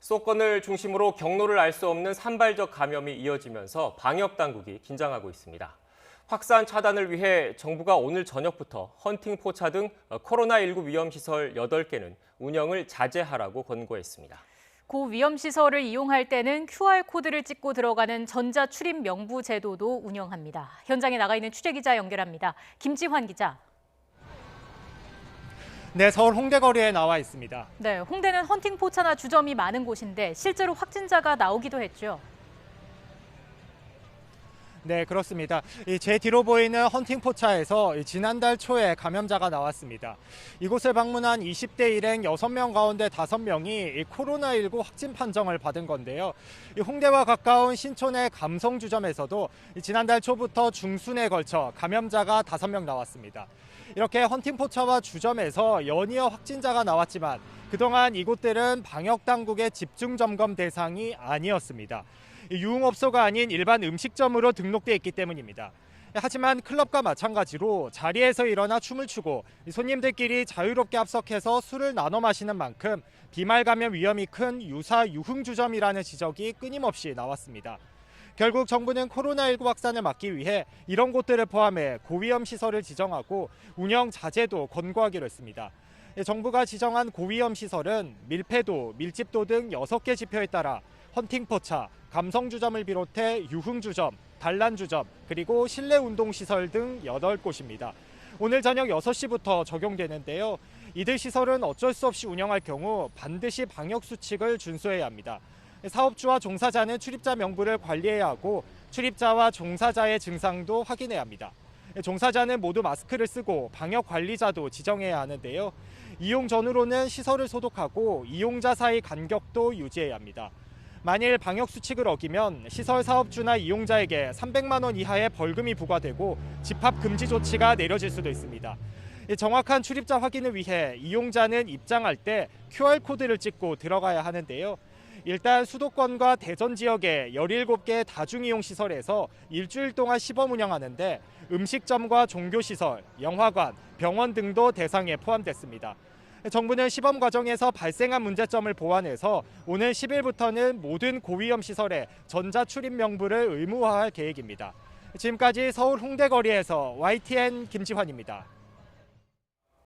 수도권을 중심으로 경로를 알 수 없는 산발적 감염이 이어지면서 방역 당국이 긴장하고 있습니다. 확산 차단을 위해 정부가 오늘 저녁부터 헌팅 포차 등 코로나19 위험시설 8개는 운영을 자제하라고 권고했습니다. 고위험시설을 이용할 때는 QR코드를 찍고 들어가는 전자출입 명부 제도도 운영합니다. 현장에 나가 있는 취재기자 연결합니다. 김지환 기자. 네, 서울 홍대거리에 나와 있습니다. 네, 홍대는 헌팅 포차나 주점이 많은 곳인데 실제로 확진자가 나오기도 했죠. 네, 그렇습니다. 제 뒤로 보이는 헌팅 포차에서 지난달 초에 감염자가 나왔습니다. 이곳을 방문한 20대 일행 6명 가운데 5명이 코로나19 확진 판정을 받은 건데요. 홍대와 가까운 신촌의 감성주점에서도 지난달 초부터 중순에 걸쳐 감염자가 5명 나왔습니다. 이렇게 헌팅 포차와 주점에서 연이어 확진자가 나왔지만 그동안 이곳들은 방역당국의 집중 점검 대상이 아니었습니다. 유흥업소가 아닌 일반 음식점으로 등록돼 있기 때문입니다. 하지만 클럽과 마찬가지로 자리에서 일어나 춤을 추고 손님들끼리 자유롭게 합석해서 술을 나눠 마시는 만큼 비말 감염 위험이 큰 유사 유흥주점이라는 지적이 끊임없이 나왔습니다. 결국 정부는 코로나19 확산을 막기 위해 이런 곳들을 포함해 고위험 시설을 지정하고 운영 자제도 권고하기로 했습니다. 정부가 지정한 고위험 시설은 밀폐도, 밀집도 등 6개 지표에 따라 헌팅포차, 감성주점을 비롯해 유흥주점, 단란주점, 그리고 실내 운동시설 등 8곳입니다. 오늘 저녁 6시부터 적용되는데요. 이들 시설은 어쩔 수 없이 운영할 경우 반드시 방역수칙을 준수해야 합니다. 사업주와 종사자는 출입자 명부를 관리해야 하고 출입자와 종사자의 증상도 확인해야 합니다. 종사자는 모두 마스크를 쓰고 방역관리자도 지정해야 하는데요. 이용 전후로는 시설을 소독하고 이용자 사이 간격도 유지해야 합니다. 만일 방역수칙을 어기면 시설 사업주나 이용자에게 300만 원 이하의 벌금이 부과되고 집합 금지 조치가 내려질 수도 있습니다. 정확한 출입자 확인을 위해 이용자는 입장할 때 QR코드를 찍고 들어가야 하는데요. 일단 수도권과 대전 지역의 17개 다중이용시설에서 일주일 동안 시범 운영하는데 음식점과 종교시설, 영화관, 병원 등도 대상에 포함됐습니다. 정부는 시범 과정에서 발생한 문제점을 보완해서 오는 10일부터는 모든 고위험 시설에 전자출입 명부를 의무화할 계획입니다. 지금까지 서울 홍대거리에서 YTN 김지환입니다.